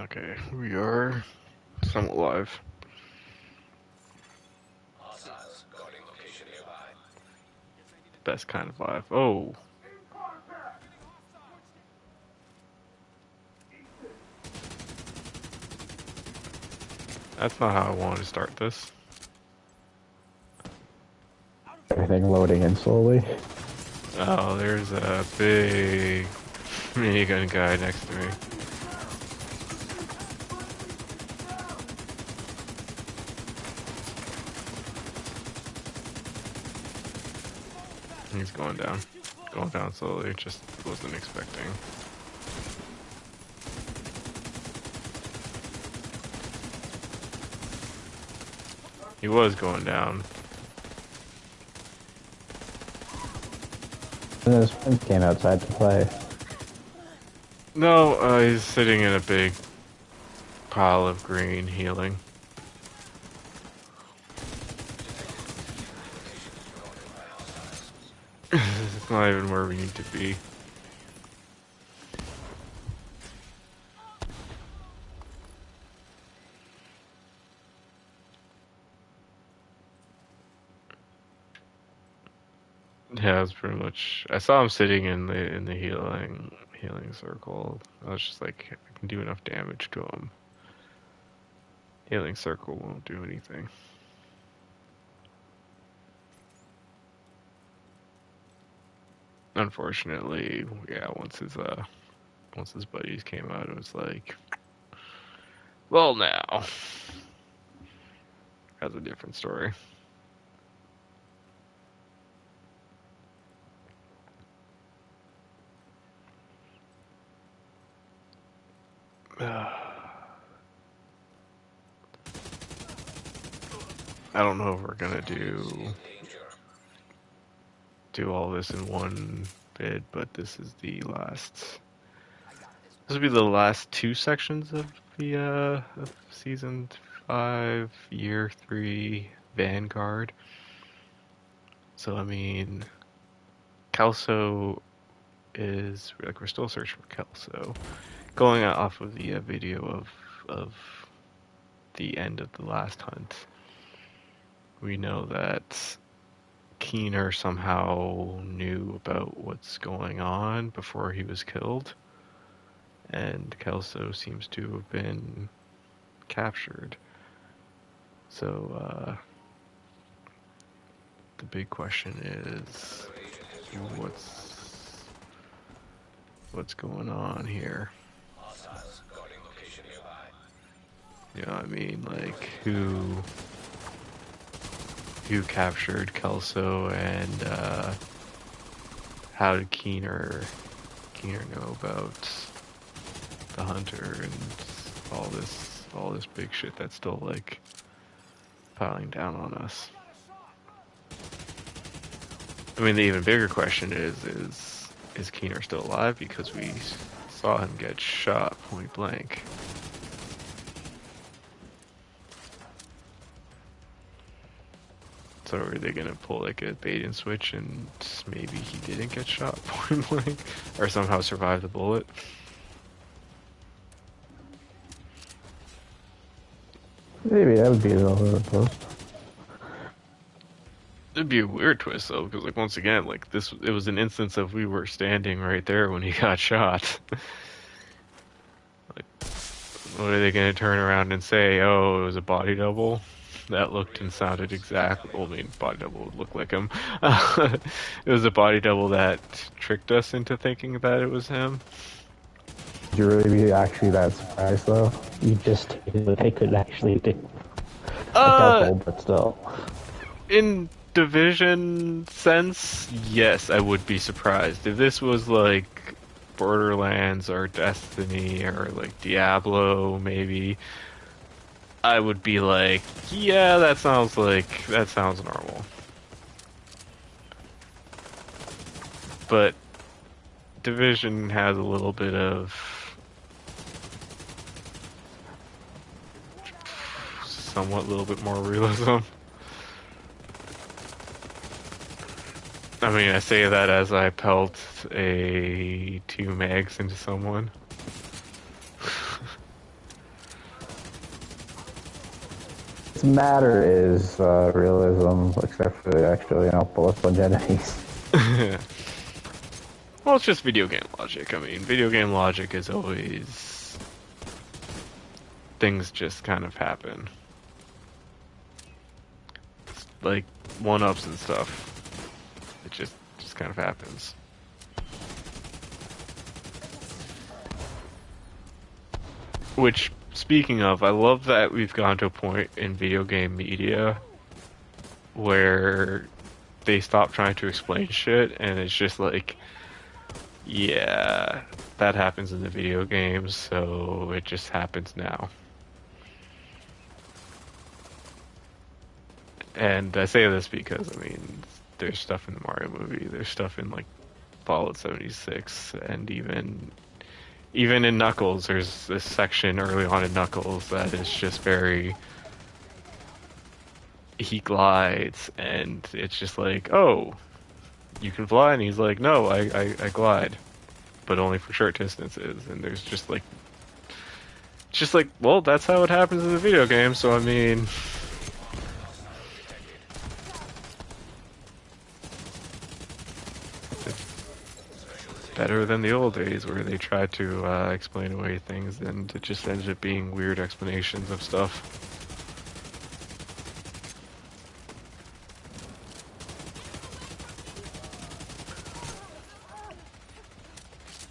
Okay, we are somewhat live. Best kind of live. Oh. That's not how I wanted to start this. Everything loading in slowly. Oh, there's a big minigun guy next to me. He's going down. Going down slowly, just wasn't expecting. He was going down. And his friend came outside to play. No, he's sitting in a big pile of green healing. It's not even where we need to be. Yeah, it's pretty much. I saw him sitting in the healing circle. I was just like, I can do enough damage to him. Healing circle won't do anything. Unfortunately, yeah. Once his buddies came out, it was like, well, now that's a different story. I don't know if we're gonna do all this in one bid, but this is the last. This will be the last two sections of the of season 5, year 3, Vanguard. So I mean, Kelso is like we're still searching for Kelso. Going off of the video of the end of the last hunt, we know that Keener somehow knew about what's going on before he was killed, and Kelso seems to have been captured. So the big question is, what's going on here? You know what I mean? Like who captured Kelso, and how did Keener know about the hunter and all this big shit that's still like piling down on us. I mean, the even bigger question is Keener still alive, because we saw him get shot point blank. So are they gonna pull like a bait and switch and maybe he didn't get shot point blank, or somehow survive the bullet? Maybe that would be a little close. It'd be a weird twist though, because like once again, like it was an instance of we were standing right there when he got shot. Like, what are they gonna turn around and say? Oh, it was a body double that looked and sounded exactly. Well, I mean, body double would look like him. It was a body double that tricked us into thinking that it was him. Would you really be actually that surprised though? You just stated that they could actually do a double, but still. In Division sense, yes, I would be surprised. If this was like Borderlands or Destiny or like Diablo, maybe, I would be like, yeah, that sounds normal. But Division has a little bit of somewhat little bit more realism. I mean, I say that as I pelt a 2 mags into someone. its matter is realism, except for the actual, political identities. Well, it's just video game logic. I mean, video game logic is always things just kind of happen. It's like one-ups and stuff. It just kind of happens. Which, speaking of, I love that we've gone to a point in video game media where they stop trying to explain shit and it's just like, yeah, that happens in the video games, so it just happens now. And I say this because, I mean, there's stuff in the Mario movie, there's stuff in, like, Fallout 76, and even in Knuckles, there's this section early on in Knuckles that is just very... He glides, and it's just like, oh, you can fly? And he's like, no, I glide. But only for short distances, and there's just like... It's just like, well, that's how it happens in the video game, so I mean... Better than the old days where they tried to explain away things and it just ended up being weird explanations of stuff.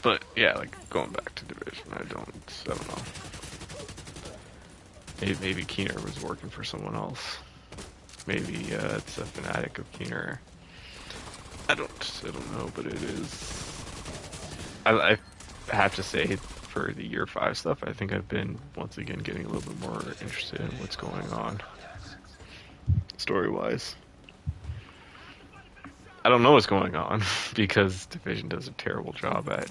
But yeah, like going back to Division, I don't know. Maybe Keener was working for someone else. Maybe it's a fanatic of Keener. I don't know, but it is. I have to say, for the Year 5 stuff, I think I've been, once again, getting a little bit more interested in what's going on, story-wise. I don't know what's going on, because Division does a terrible job at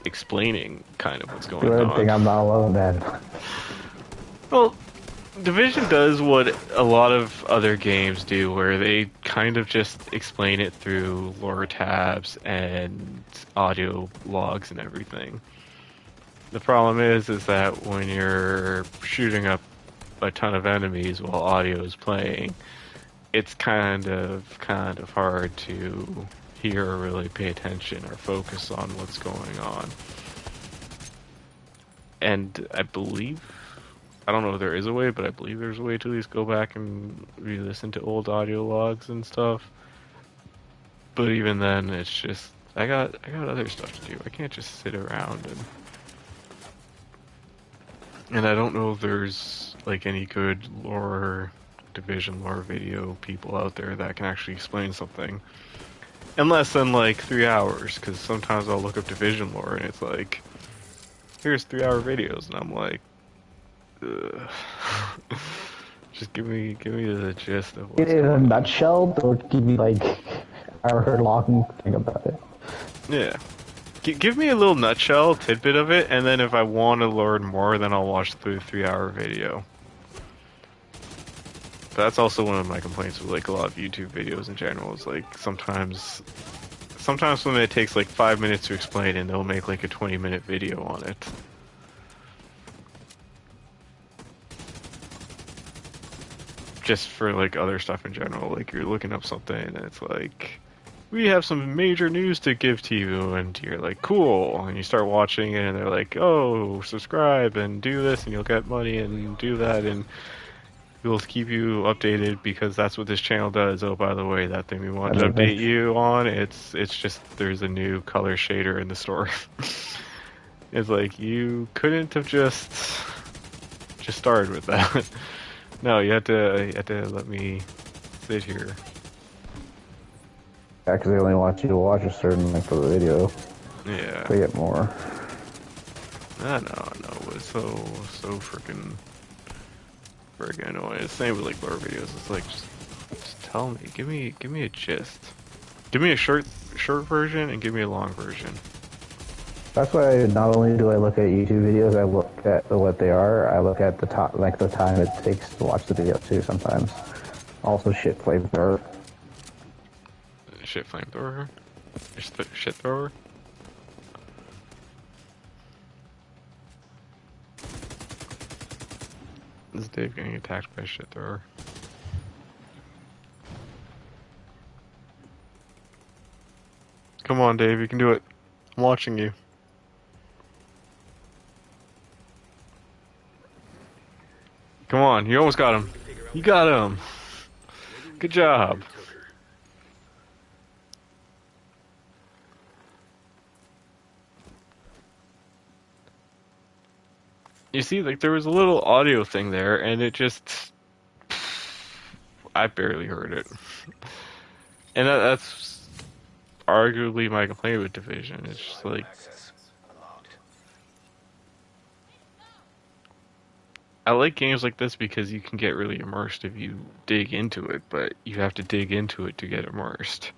explaining kind of what's going on. I think I'm not alone then. Well, Division does what a lot of other games do, where they kind of just explain it through lore tabs and audio logs and everything. The problem is that when you're shooting up a ton of enemies while audio is playing, it's kind of hard to hear or really pay attention or focus on what's going on. And I don't know if there is a way, but I believe there's a way to at least go back and re-listen to old audio logs and stuff. But even then, it's just, I got other stuff to do. I can't just sit around and I don't know if there's like any good Division lore video people out there that can actually explain something. In less than like 3 hours, because sometimes I'll look up Division lore and it's like, here's 3-hour videos, and I'm like, just give me the gist of what's in a going nutshell, or give me like hour long thing about it. Yeah. Give me a little nutshell, tidbit of it, and then if I want to learn more, then I'll watch the 3-hour video. But that's also one of my complaints with like a lot of YouTube videos in general, is like sometimes when it takes like 5 minutes to explain and they'll make like a 20-minute video on it. Just for like other stuff in general, like you're looking up something and it's like, we have some major news to give to you, and you're like, cool, and you start watching it and they're like, oh, subscribe and do this and you'll get money and do that and we'll keep you updated because that's what this channel does. Oh, by the way, that thing we want to update you on, it's just there's a new color shader in the store. It's like, you couldn't have just started with that. No, you had to let me sit here. Yeah, because they only want you to watch a certain length of the video. Yeah. They get more. I know. It's so freaking annoying. It's the same with like lore videos. It's like, just tell me. Give me a gist. Give me a short version and give me a long version. That's why not only do I look at YouTube videos, I look at what they are. I look at the time it takes to watch the video too. Sometimes, also shit flamethrower. Shit flamethrower. Shit thrower. Is Dave getting attacked by a shit thrower? Come on, Dave, you can do it. I'm watching you. Come on, you almost got him. You got him. Good job. You see, like, there was a little audio thing there, and it just... I barely heard it. And that's arguably my complaint with Division. It's just like... I like games like this because you can get really immersed if you dig into it, but you have to dig into it to get immersed.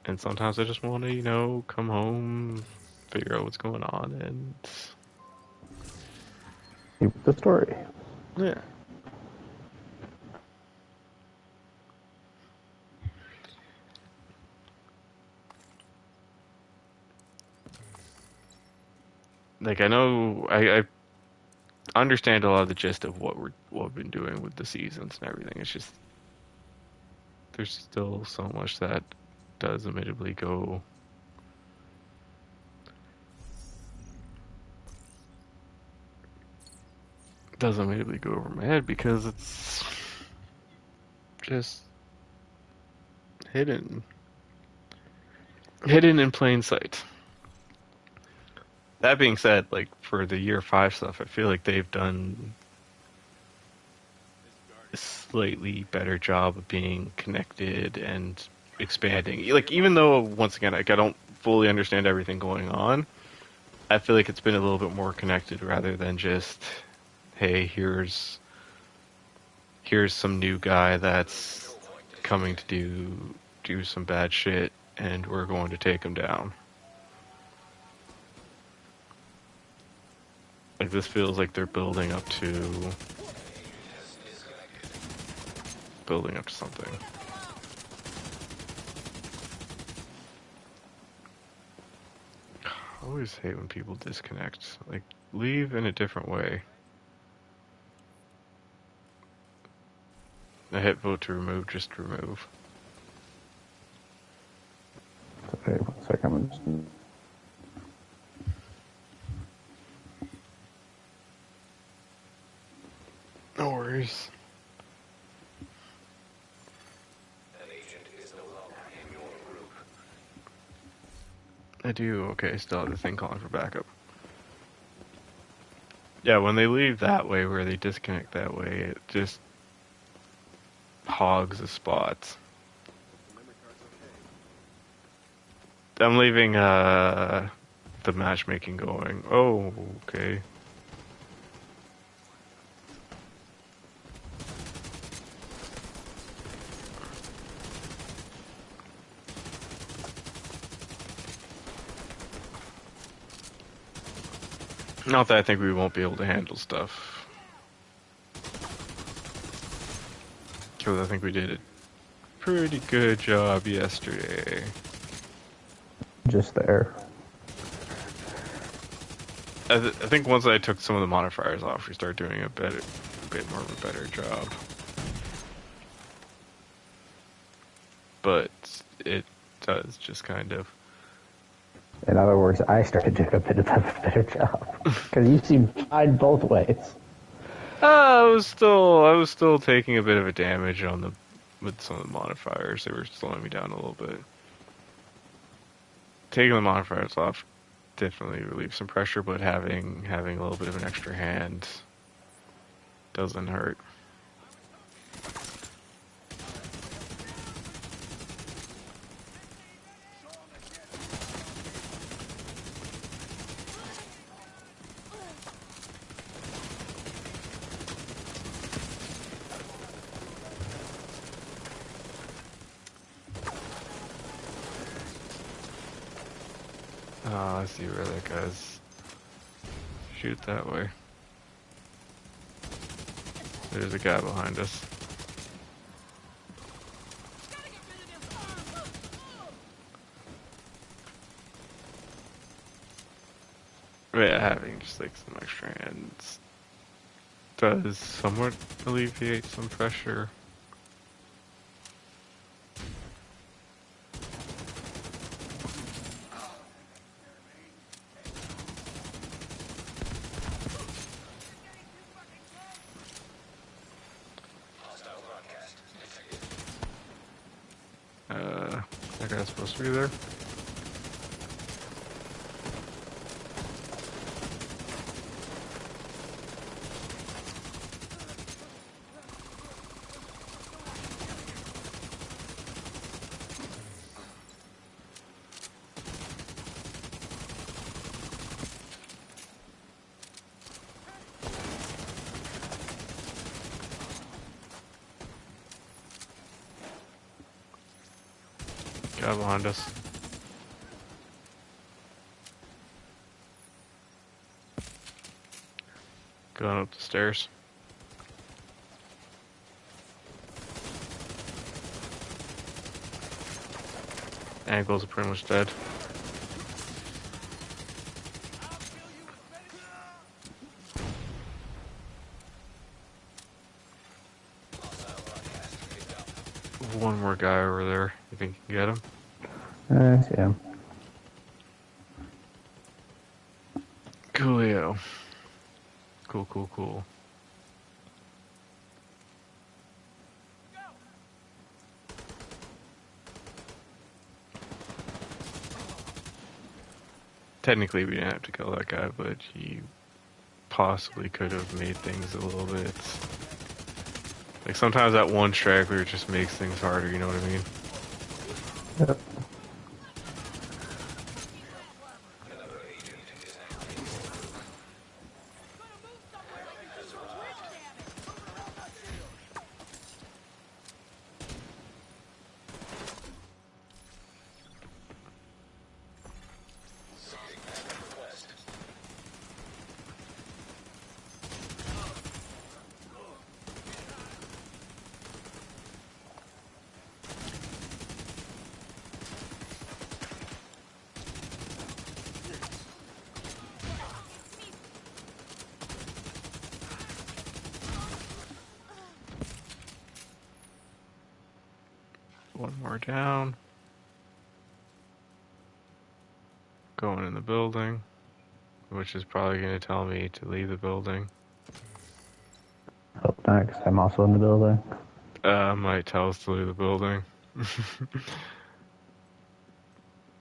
And sometimes I just want to, come home, figure out what's going on, and Keep the story. yeah. Like I understand a lot of the gist of what we've been doing with the seasons and everything. It's just there's still so much that does admittedly go over my head because it's just hidden in plain sight. That being said, like for the year 5 stuff, I feel like they've done a slightly better job of being connected and expanding. Like even though once again, like I don't fully understand everything going on, I feel like it's been a little bit more connected rather than just, hey, here's some new guy that's coming to do some bad shit and we're going to take him down. Like this feels like they're building up to something. I always hate when people disconnect. Like leave in a different way. I hit vote to remove, just to remove. Okay, 1 second. I'm just... No worries. An agent is no longer in your group. I do, okay, still have the thing calling for backup. Yeah, when they leave that way, where they disconnect that way, it just hogs the spots. I'm leaving the matchmaking going. Oh, okay. Not that I think we won't be able to handle stuff. Because I think we did a pretty good job yesterday. Just there. I think once I took some of the modifiers off, we started doing a bit more of a better job. But it does just kind of. In other words, I started doing a bit of a better job. Because you seem fine both ways. I was still taking a bit of a damage with some of the modifiers. They were slowing me down a little bit. Taking the modifiers off definitely relieves some pressure, but having a little bit of an extra hand doesn't hurt. Oh, I see where that goes. Shoot that way. There's a guy behind us. But yeah, having just like some extra hands does somewhat alleviate some pressure. Hostile broadcast detected. That guy's supposed to be there. Guy behind us. Going up the stairs. Ankles are pretty much dead. Hostile broadcast picked up. One more guy over there. You think you can get him? Yeah. Coolio. Cool, cool, cool. Technically, we didn't have to kill that guy, but he possibly could have made things a little bit. Like sometimes that one straggler just makes things harder. You know what I mean? Yep. Another agent is active. Has arrived. Sending backup request. One more down. Going in the building, which is probably going to tell me to leave the building. Hope not, 'cause I'm also in the building. Might tell us to leave the building. I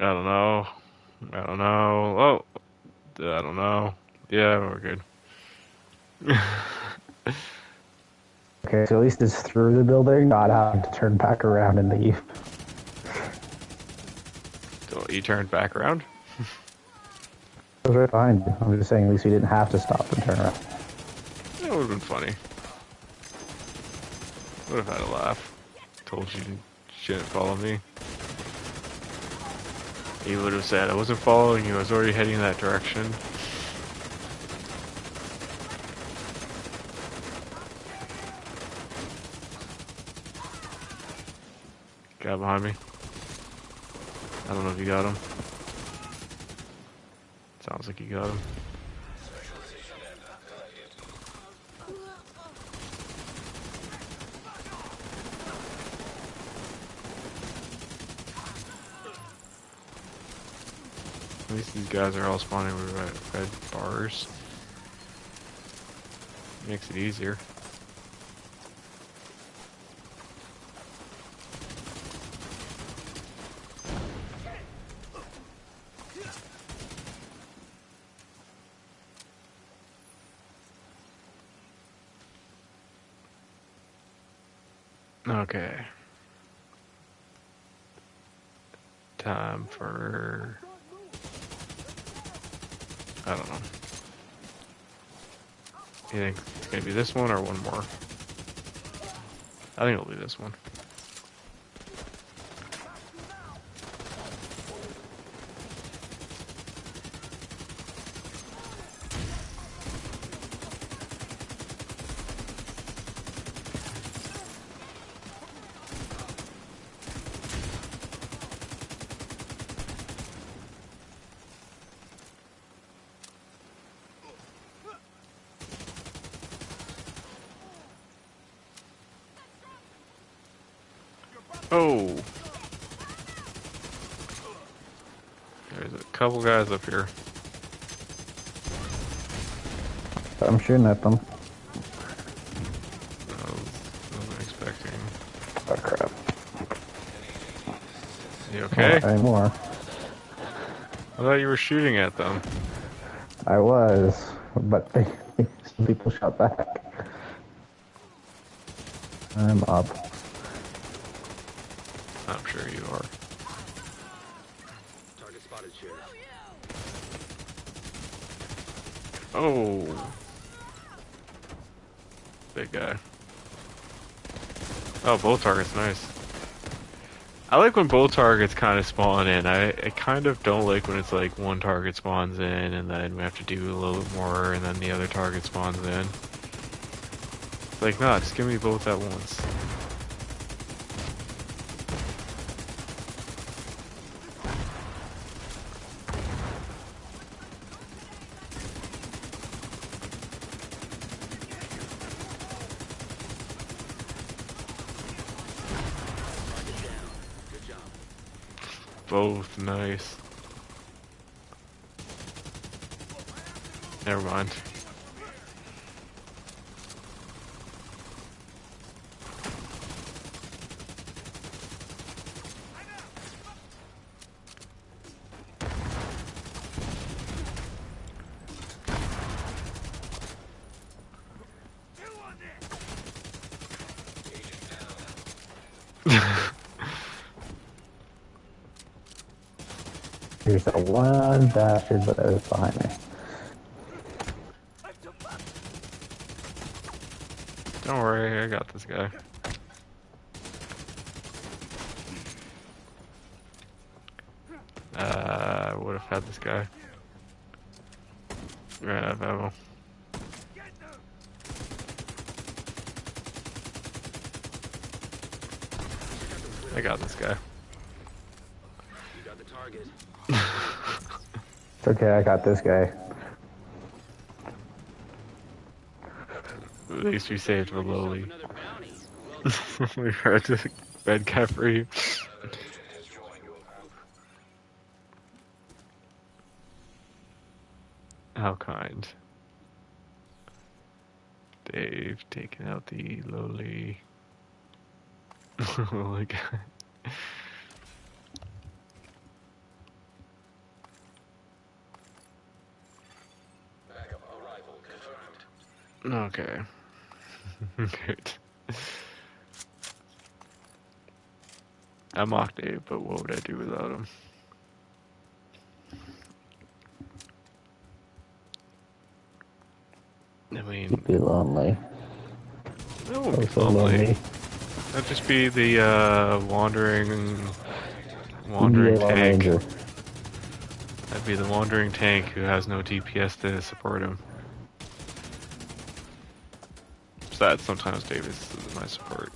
don't know. I don't know. Oh, I don't know. Yeah, we're good. Okay, so at least it's through the building, not having to turn back around and leave. So you turned back around? I was right behind you. I'm just saying, at least we didn't have to stop and turn around. That would have been funny. Would have had a laugh. Told you shouldn't follow me. He would have said, I wasn't following you, I was already heading in that direction. Guy behind me. I don't know if you got him. Sounds like you got him. Specialization data collected. At least these guys are all spawning with red bars. Makes it easier. Okay. Time for... I don't know. You think it's gonna be this one or one more? I think it'll be this one. Oh! There's a couple guys up here. I'm shooting at them. I wasn't expecting. Oh crap. You Oh, okay? not anymore. I thought you were shooting at them. I was, but some people shot back. I'm up. I'm sure you are. Target spotted, Sheriff. Oh! Big guy. Oh, both targets, nice. I like when both targets kind of spawn in. I kind of don't like when it's like one target spawns in and then we have to do a little bit more and then the other target spawns in. It's like, nah, just give me both at once. Both nice. Never mind. Here's that one bastard that is behind me. Don't worry, I got this guy. I would have had this guy. Ran out of ammo. I got this guy. You got the target. It's okay, I got this guy. At least we saved the lowly. Another bounty. We heard the red guy for you. Another agent has joined your group. How kind. Dave taking out the lowly. Lowly guy. Backup arrival confirmed. Okay. Good. I mocked Dave, but what would I do without him? I mean, You'd be lonely. that would be Oh, so lonely. lonely. That'd just be the wandering You'd be a Lone tank. Ranger. That'd be the wandering tank who has no DPS to support him. Sad sometimes Dave is my support.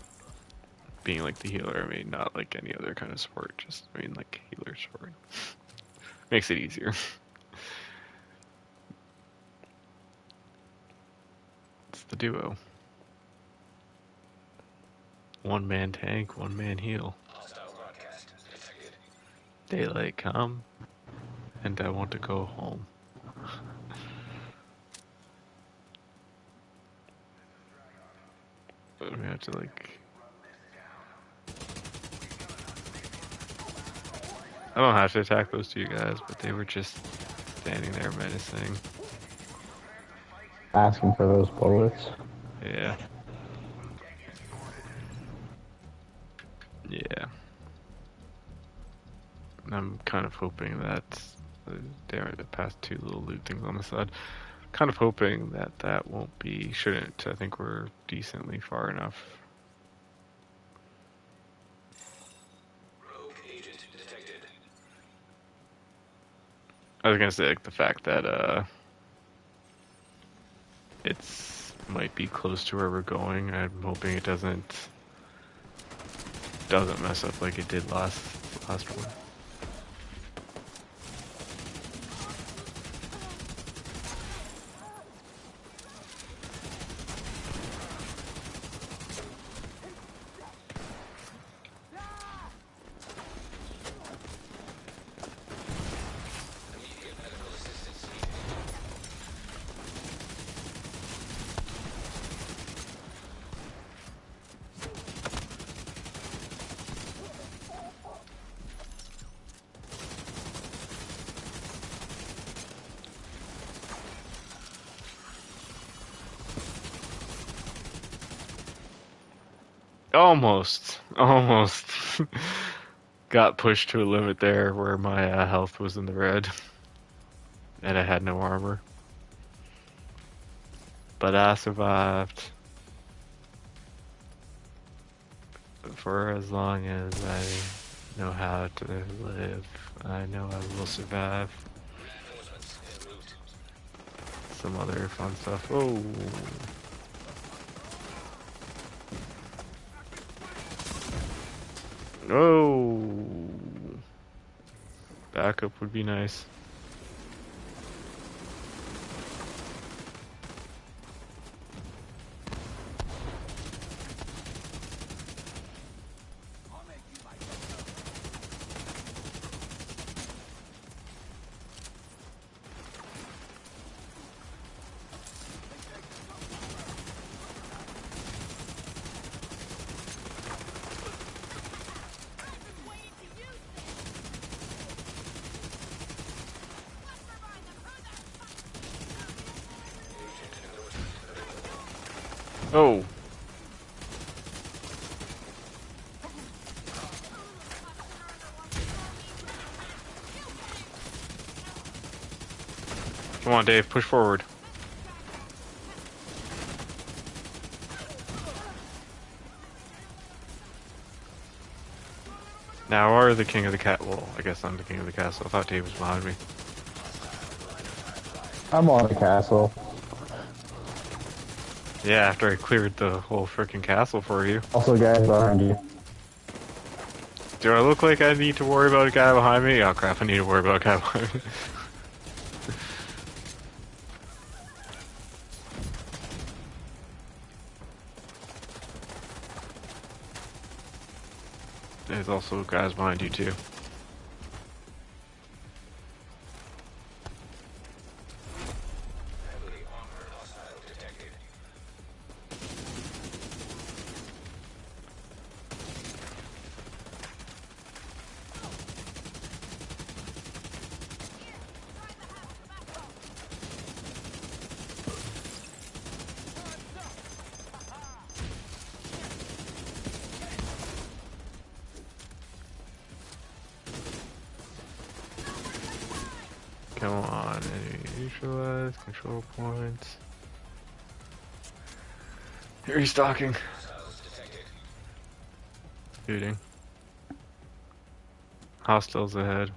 Being like the healer, I mean, not like any other kind of support, just, I mean, like healer support. Makes it easier. It's the duo. One man tank, one man heal. Hostile broadcast detected. Daylight come, and I want to go home. But we have to like... I don't have to attack those two guys, but they were just standing there menacing. Asking for those bullets. Yeah. Yeah. I'm kind of hoping that there are the past two little loot things on the side. Kind of hoping that that won't be, shouldn't. I think we're decently far enough. Rogue agent detected. I was gonna say like the fact that it's might be close to where we're going. I'm hoping it doesn't mess up like it did last one. Almost. Almost. Got pushed to a limit there where my health was in the red. And I had no armor. But I survived. For as long as I know how to live, I know I will survive. Reinforcements en route. Some other fun stuff. Oh. Oh. Backup would be nice. Oh. Come on, Dave, push forward. Now are the king of the cat. Well, I guess I'm the king of the castle. I thought Dave was behind me. I'm on the castle. Yeah, after I cleared the whole freaking castle for you. Also, guys behind you. Do I look like I need to worry about a guy behind me? Oh crap, I need to worry about a guy behind me. There's also guys behind you too. Heavily armored hostile detected. Come on, neutralize control points. Here he's stalking. Hostiles detected. Shooting. Hostiles ahead.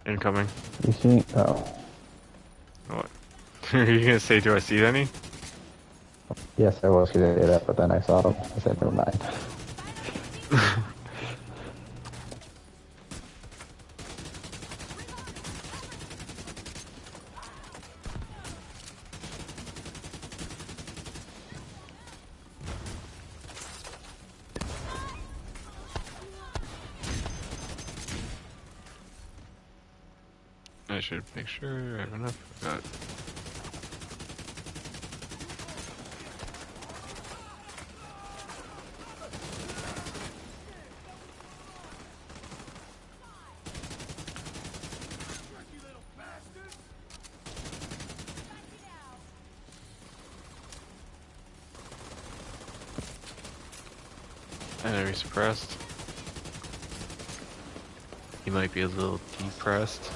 Incoming. You see? Oh. What? Are you gonna say, do I see any? Yes, I was going to do that, but then I saw them. I said, never mind. I should make sure I have enough. Got enemy suppressed. He might be a little depressed.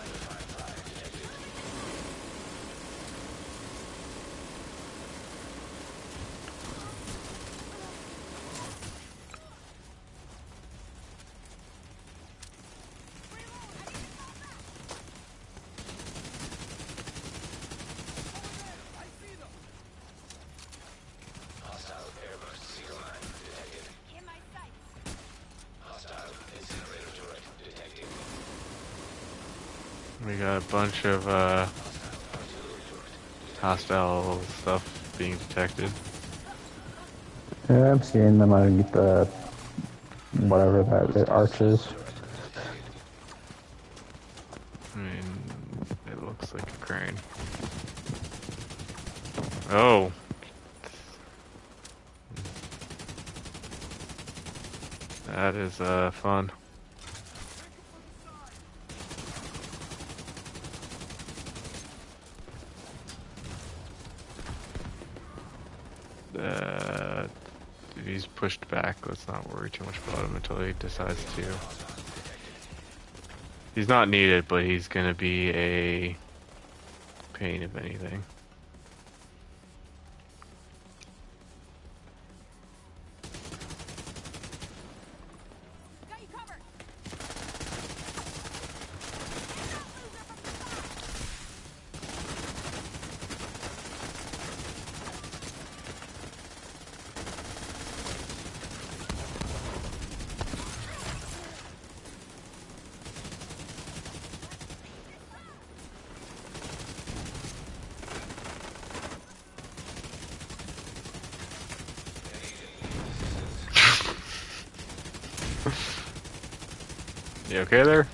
Hostile airburst seal line detected. In my sights. Hostile incinerator turret detected. We got a bunch of hostile stuff being detected. Yeah, I'm seeing them underneath the whatever that arch is. I mean, it looks like a crane. Oh. That is fun. Uh, if he's pushed back, let's not worry too much about him until he decides to. He's not needed, but he's gonna be a pain if anything. Got you covered. You okay there?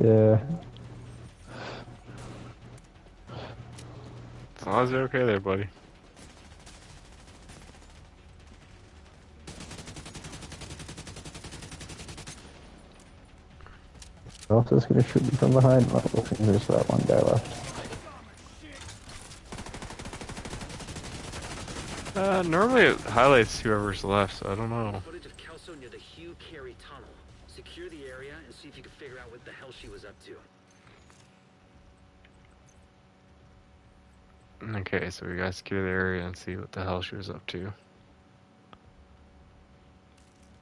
Yeah. As long as you're okay there, buddy. Who else is gonna shoot me from behind? Oh, looks like there's that one guy left. Normally it highlights whoever's left, so I don't know. Footage of Kelso near the Hugh Carey tunnel. Secure the area and see if you can figure out what the hell she was up to. Okay, so we gotta secure the area and see what the hell she was up to.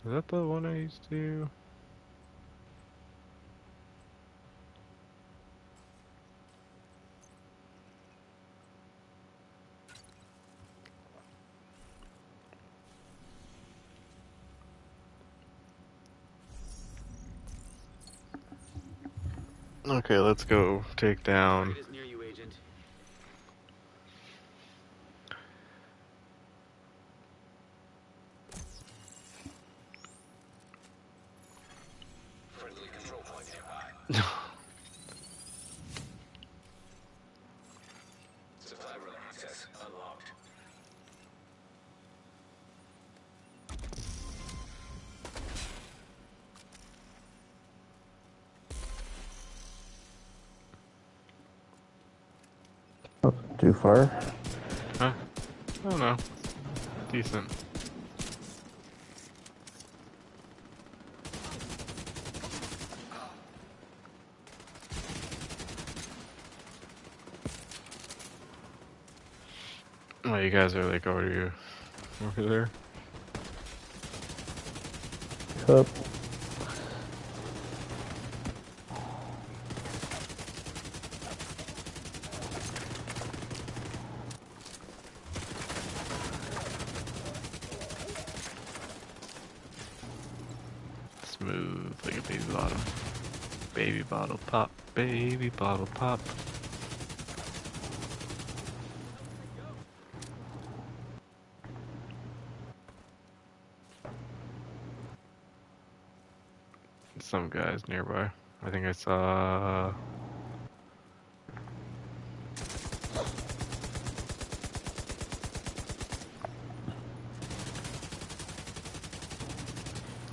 Is that the one I used to? Okay, let's go take down. Target is near you, Agent. Friendly control point nearby. Supply room access unlocked. Oh, too far. Huh? I don't know. Decent. Oh, you guys are like over there. Up. Smooth like a baby bottle. Baby bottle pop. Baby bottle pop. Some guys nearby. I think I saw.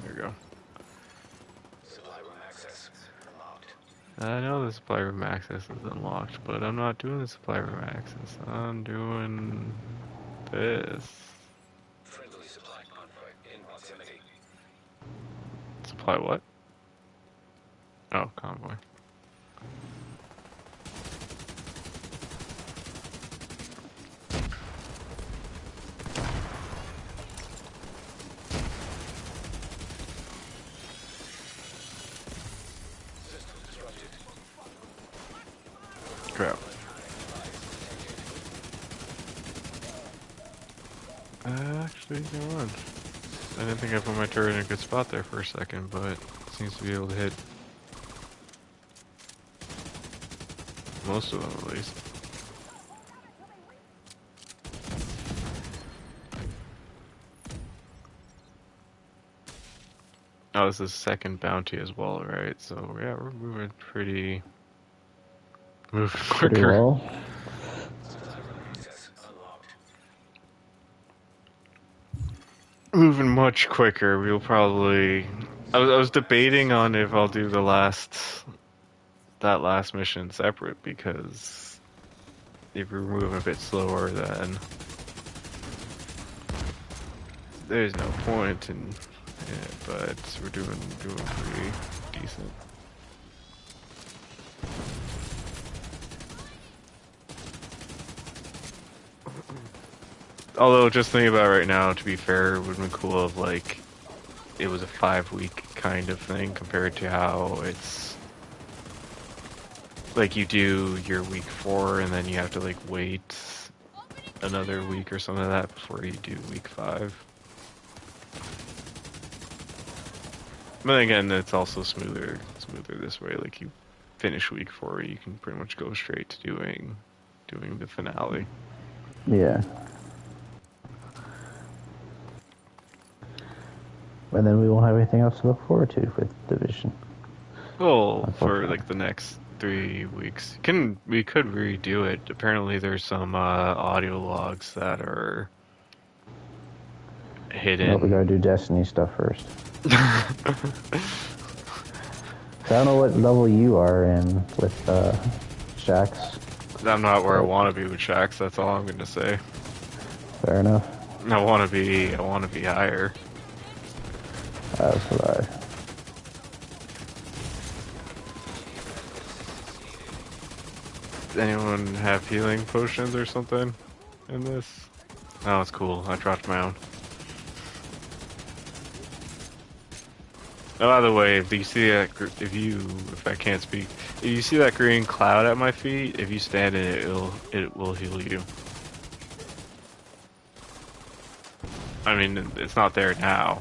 There we go. Supply room access unlocked. I know the supply room access is unlocked, but I'm not doing the supply room access. I'm doing this. Friendly supply convoy in proximity. Supply what? Oh, convoy. System disrupted. Crap. Actually, you know what? I didn't think I put my turret in a good spot there for a second, but it seems to be able to hit most of them at least. Oh, this is second bounty as well, right? So yeah, we're moving moving Pretty quicker. well. Supply room access unlocked. Moving much quicker. We'll probably. I was debating on if I'll do the last that last mission separate, because if you're moving a bit slower, then there's no point in it, but we're doing pretty decent. Although, just thinking about it right now, to be fair, it would have been cool if, like, it was a 5-week kind of thing compared to how it's, like, you do your week 4 and then you have to, like, wait another week or something like that before you do week 5. But again, it's also smoother this way. Like, you finish week 4, you can pretty much go straight to doing the finale. Yeah. And then we won't have anything else to look forward to with Division. Well, for like the next 3 weeks, we could redo it. Apparently, there's some audio logs that are hidden. No, we gotta do Destiny stuff first. So I don't know what level you are in with Shax. I'm not where I want to be with Shax. That's all I'm gonna say. Fair enough. I want to be higher. That's what I. Does anyone have healing potions or something in this? Oh, it's cool. I dropped my own. Oh, by the way, if you see that, if I can't speak, if you see that green cloud at my feet, if you stand in it, it will heal you. I mean, it's not there now,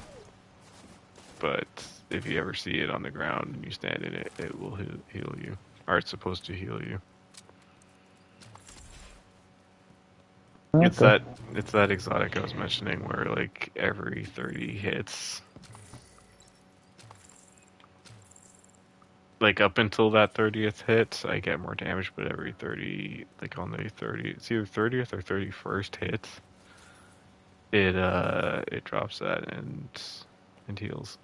but if you ever see it on the ground and you stand in it, it will heal you, or it's supposed to heal you. Okay. It's that exotic I was mentioning where like every 30 hits, like up until that 30th hit, I get more damage, but every 30, like on the 30, it's either 30th or 31st hit, it drops that and heals.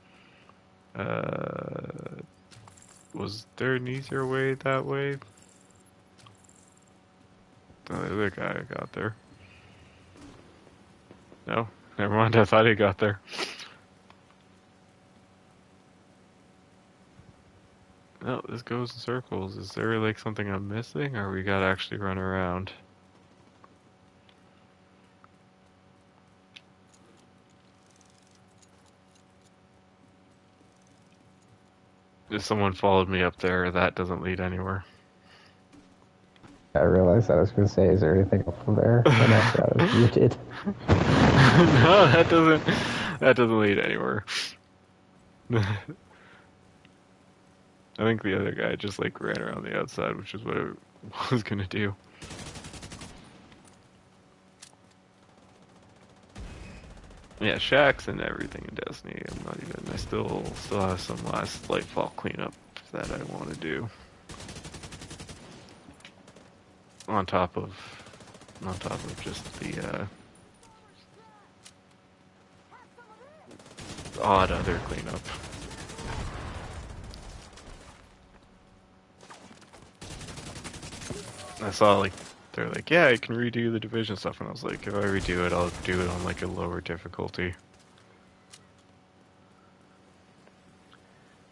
Was there an easier way that way? Oh, the other guy got there. No, never mind. I thought he got there. No, this goes in circles. Is there like something I'm missing, or we gotta actually run around? If someone followed me up there, that doesn't lead anywhere. I realized I was going to say, is there anything up from there? And after I was muted. No, that doesn't lead anywhere. I think the other guy just like ran around the outside, which is what it was gonna do. Yeah, Shax and everything in Destiny. I'm not even. I still have some last Lightfall cleanup that I want to do. On top of just the odd other cleanup. I saw like they're like, yeah, I can redo the Division stuff, and I was like, if I redo it, I'll do it on like a lower difficulty.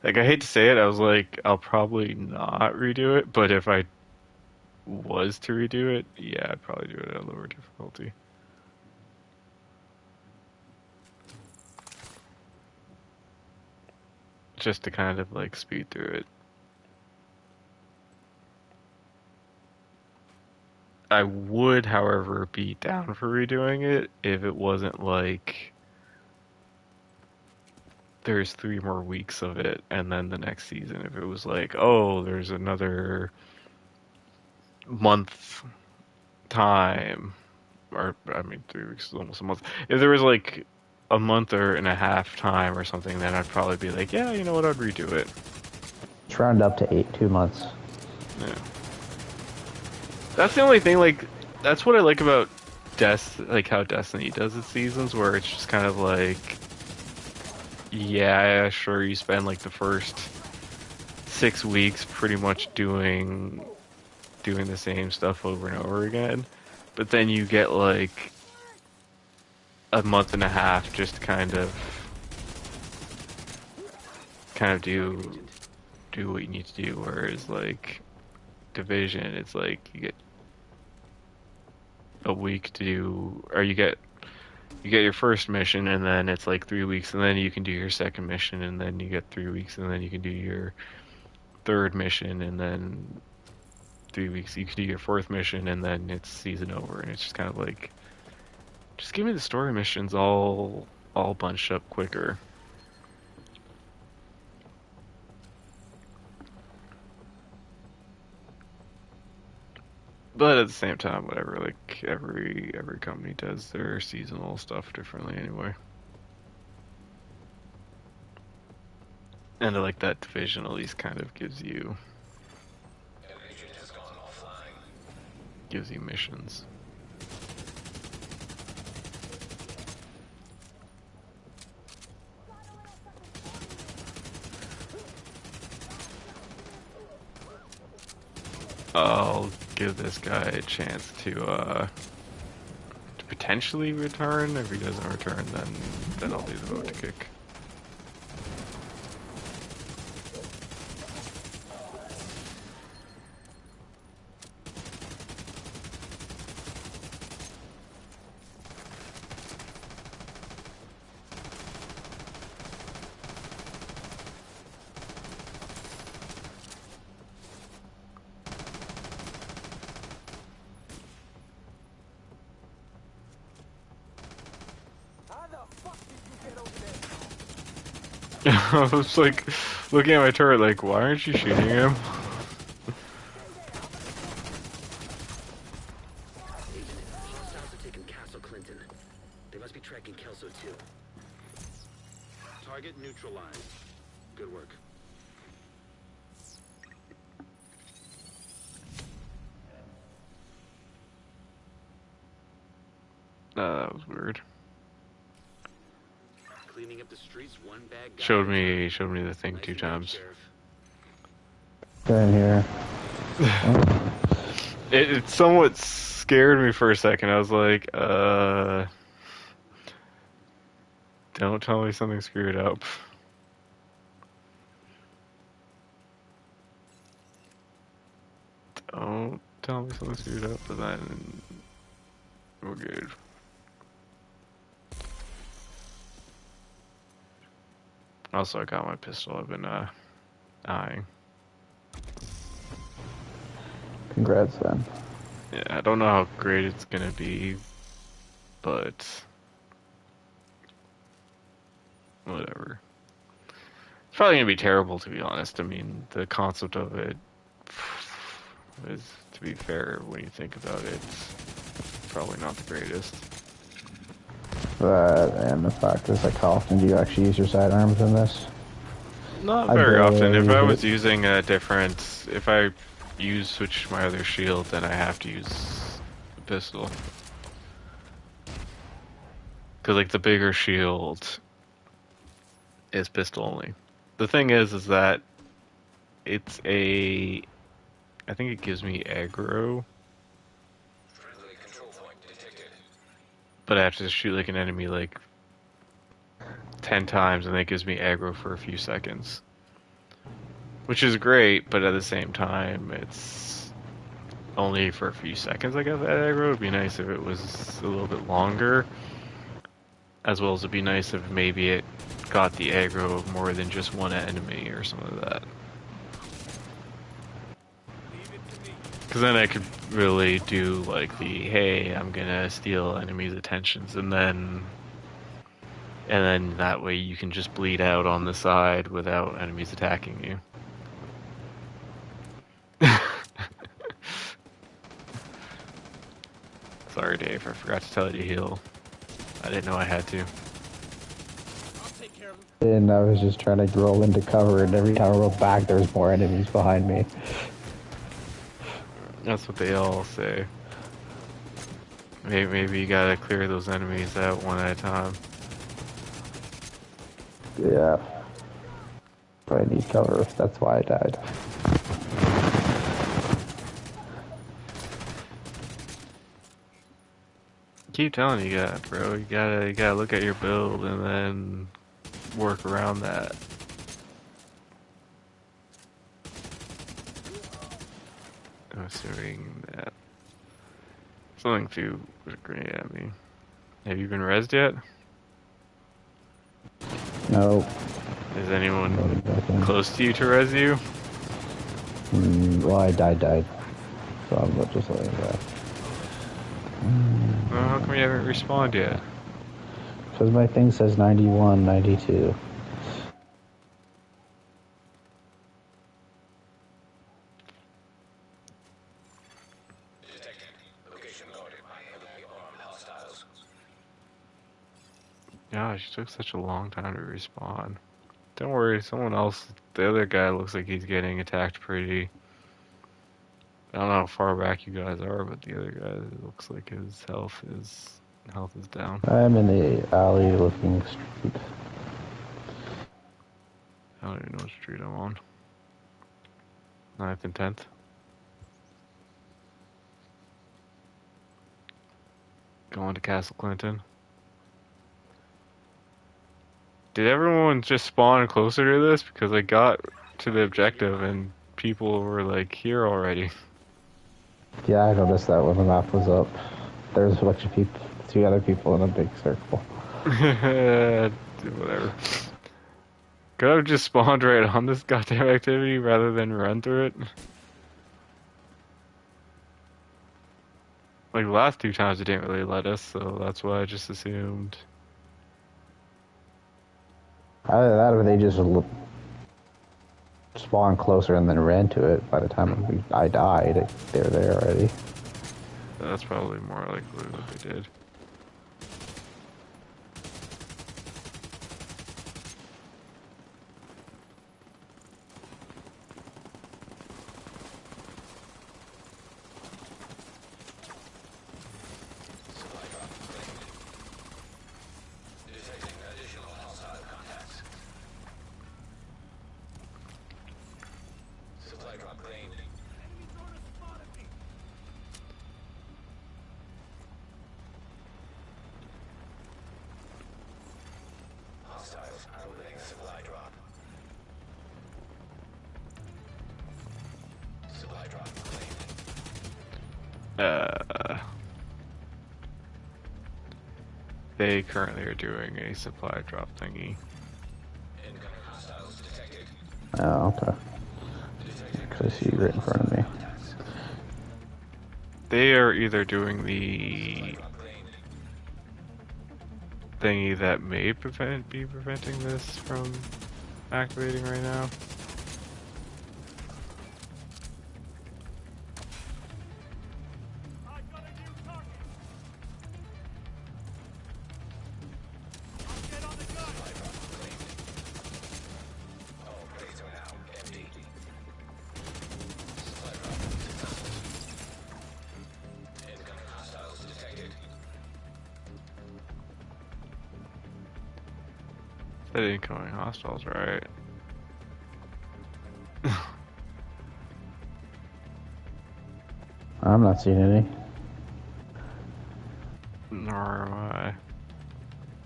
Like, I hate to say it, I was like, I'll probably not redo it, but if I was to redo it, yeah, I'd probably do it at a lower difficulty. Just to kind of like speed through it. I would, however, be down for redoing it if it wasn't like there's 3 more weeks of it, and then the next season, if it was like, oh, there's another month time, or I mean 3 weeks is almost a month. If there was like a month or and a half time or something, then I'd probably be like, yeah, you know what, I'd redo it. It's round up to 2 months. Yeah. That's the only thing, like, that's what I like about like how Destiny does its seasons, where it's just kind of like, yeah, sure, you spend like the first 6 weeks pretty much doing the same stuff over and over again, but then you get like a month and a half just kind of do what you need to do. Whereas like Division, it's like you get a week to do, or you get your first mission, and then it's like 3 weeks, and then you can do your second mission, and then you get 3 weeks, and then you can do your third mission, and then 3 weeks you can do your fourth mission, and then it's season over. And it's just kind of like, just give me the story missions all bunched up quicker. But at the same time, whatever, like every company does their seasonal stuff differently anyway. And I like that Division at least kind of gives you An agent has gone offline. missions. I'll give this guy a chance to potentially return. If he doesn't return, then I'll do the vote to kick. I was like looking at my turret like, why aren't you shooting him? Agent, hostiles have taken Castle Clinton. They must be tracking Kelso too. Target neutralized. Good work. That was weird. Cleaning up the streets, one bad guy. Showed me the thing Nice 2 work, times. Sheriff. Get in here. It somewhat scared me for a second. I was like, don't tell me something screwed up. Don't tell me something screwed up, but then we're good. Also, I got my pistol. I've been eyeing. Congrats, then. Yeah, I don't know how great it's gonna be, but whatever. It's probably gonna be terrible, to be honest. I mean, the concept of it is, to be fair, when you think about it, it's probably not the greatest. That and the fact is, like, how often do you actually use your sidearms in this? Not I very barely often. If use I it. was using a different, if I switch my other shield, then I have to use the pistol. Because, like, the bigger shield is pistol only. The thing is that it's I think it gives me aggro, Friendly control point detected. but I have to shoot, like, an enemy, like, 10 times, and it gives me aggro for a few seconds. Which is great, but at the same time, it's only for a few seconds I got that aggro. It'd be nice if it was a little bit longer. As well as it'd be nice if maybe it got the aggro of more than just one enemy or something like that. Because then I could really do like the, hey, I'm gonna steal enemies' attentions, and then that way you can just bleed out on the side without enemies attacking you. Sorry, Dave, I forgot to tell you to heal. I didn't know I had to. And I was just trying to roll into cover, and every time I rolled back, there's more enemies behind me. That's what they all say. Maybe you gotta clear those enemies out one at a time. Yeah. I need cover. That's why I died. Keep telling you that, bro. You gotta look at your build and then work around that. I'm assuming that something threw a grenade at me. Have you been rezzed yet? No. Is anyone Back in. close to you to res you? Well, I died. So I'm just letting that. Well, how come you haven't respawned yet? Because my thing says 91, 92. Detected. Location guarded by heavily armed hostiles. Gosh, it took such a long time to respawn. Don't worry, someone else, the other guy looks like he's getting attacked pretty. I don't know how far back you guys are, but the other guy it looks like his health is down. I'm in the alley looking street. I don't even know what street I'm on. 9th and 10th. Going to Castle Clinton. Did everyone just spawn closer to this? Because I got to the objective and people were like here already. Yeah, I noticed that when the map was up. There's a bunch of people, 2 other people in a big circle. Whatever. Could I have just spawned right on this goddamn activity rather than run through it? Like the last 2 times it didn't really let us, so that's why I just assumed. Either that or they just spawned closer and then ran to it. By the time I died, they were there already. That's probably more likely what they did. Supply drop claimed. Detecting additional hostile contacts. Supply drop claimed. Hostiles orbiting supply drop. Supply drop claimed. They currently are doing a supply drop thingy. Incoming hostiles detected. Oh, okay. Because I see you right in front of me. Contacts. They are either doing the Supply drop claimed. thingy that may be preventing this from activating right now. All crates are now empty. Supply drop successful. Incoming hostiles detected. The incoming hostiles, right? I'm not seeing any. Nor am I.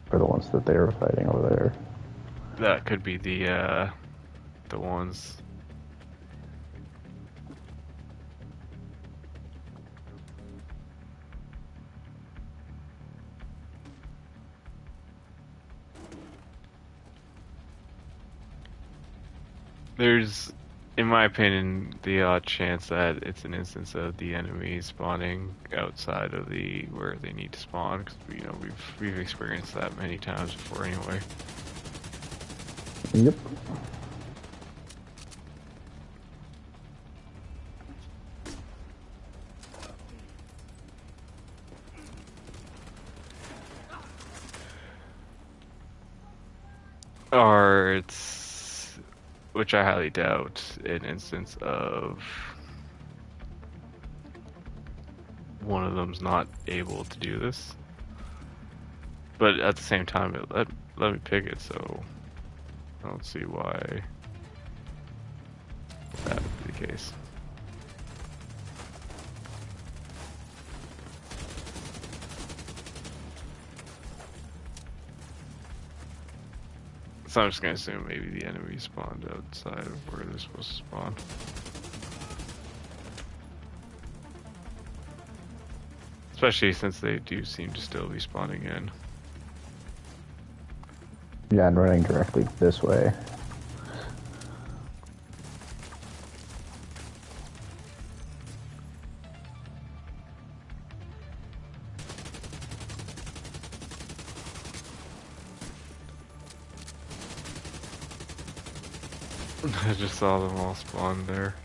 For the ones that they were fighting over there. That could be the ones. There's, in my opinion, the odd chance that it's an instance of the enemy spawning outside of the where they need to spawn, because we've experienced that many times before anyway. Yep. Or it's, which I highly doubt, an instance of one of them's not able to do this. But at the same time, let me pick it, so I don't see why case. So I'm just gonna assume maybe the enemy spawned outside of where they're supposed to spawn. Especially since they do seem to still be spawning in. Yeah, and running directly this way. I just saw them all spawn there.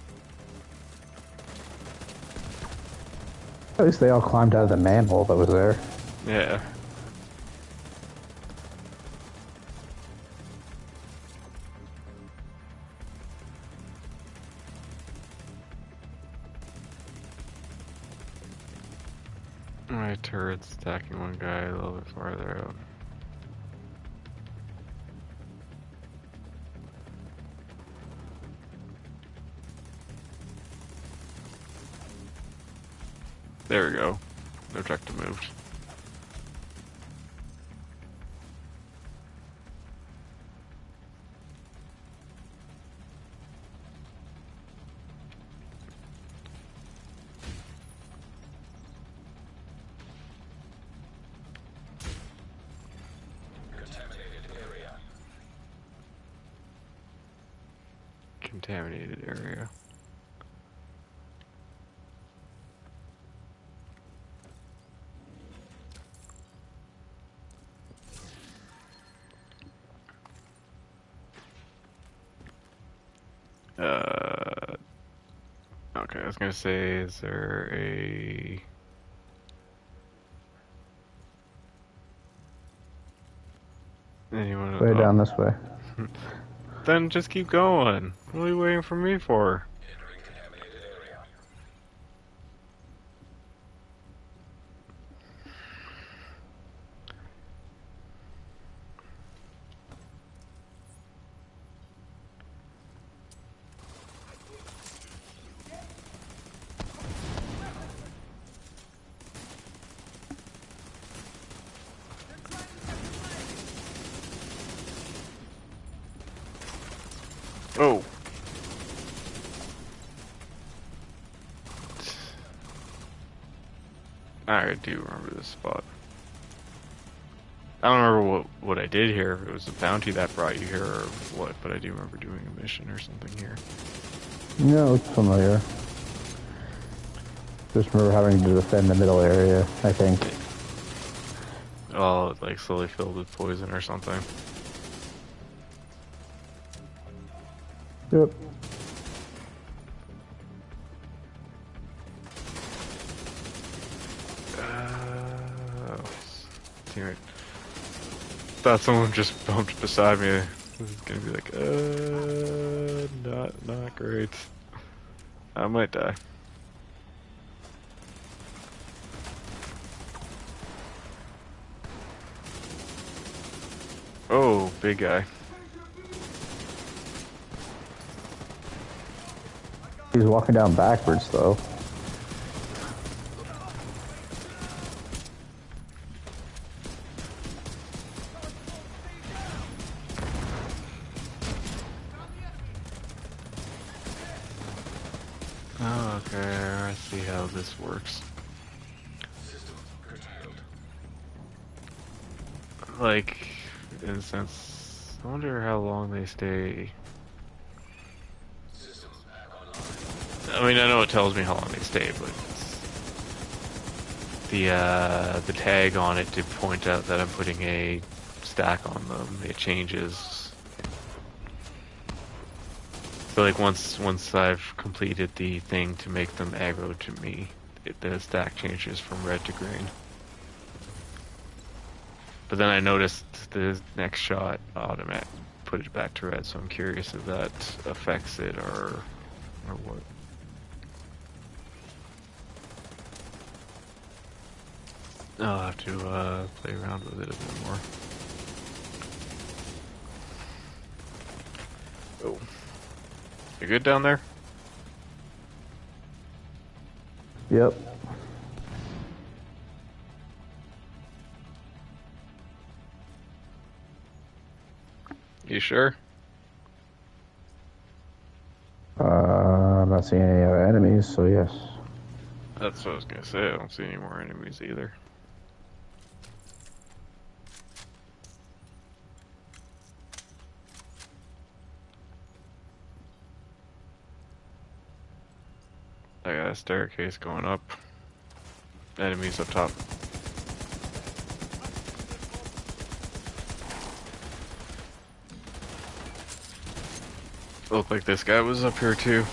At least they all climbed out of the manhole that was there. Yeah. My turret's attacking one guy a little bit farther out. There we go. No objective moved. Contaminated area. Okay, I was gonna say, is there a... Anyone? Way down this way. Then just keep going. What are you waiting for me for? Entering contaminated area. Oh! I do remember this spot. I don't remember what I did here, if it was a bounty that brought you here or what, but I do remember doing a mission or something here. Yeah, it looks familiar. Just remember having to defend the middle area, I think. Oh, like slowly filled with poison or something. Yep. Damn it. Thought someone just bumped beside me. This is gonna be like, not great. I might die. Oh, big guy. He's walking down backwards, though. Oh, okay, I see how this works. System curtailed. Like, in a sense, I wonder how long they stay. Systems back online. I mean, I know it tells me how long they stay, but the tag on it to point out that I'm putting a stack on them, it changes. So like once I've completed the thing to make them aggro to me, the stack changes from red to green. But then I noticed the next shot automatic put it back to red, so I'm curious if that affects it or what. I'll have to play around with it a bit more. Oh. You good down there? Yep. You sure? I'm not seeing any other enemies, so yes. That's what I was gonna say. I don't see any more enemies either. I got a staircase going up. Enemies up top. Looked like this guy was up here too.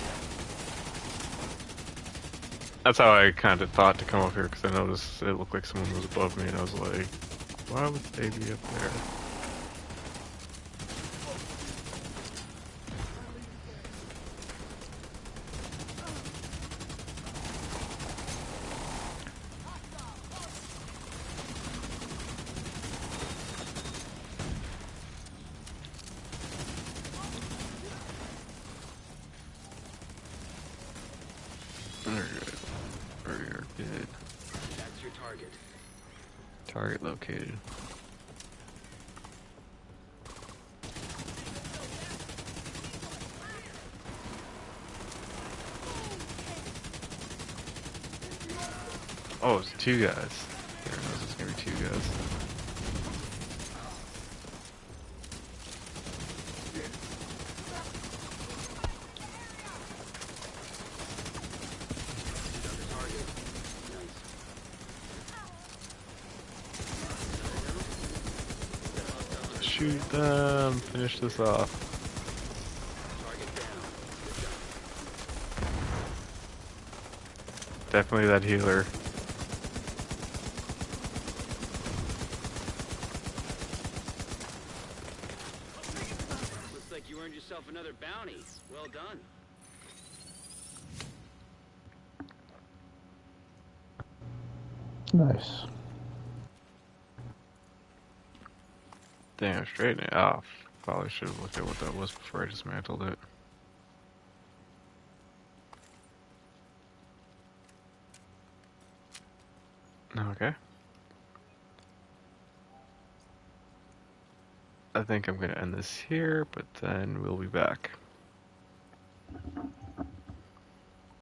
That's how I kind of thought to come up here, because I noticed it looked like someone was above me, and I was like, why would they be up there? Alright, we're good. That's your target. Target located. Oh, it's two guys. Here knows it's gonna be two guys. Shoot them! Finish this off. Definitely that healer. Looks like you earned yourself another bounty. Well done. Nice. Damn, straighten it off. Probably should have looked at what that was before I dismantled it. Okay. I think I'm gonna end this here, but then we'll be back.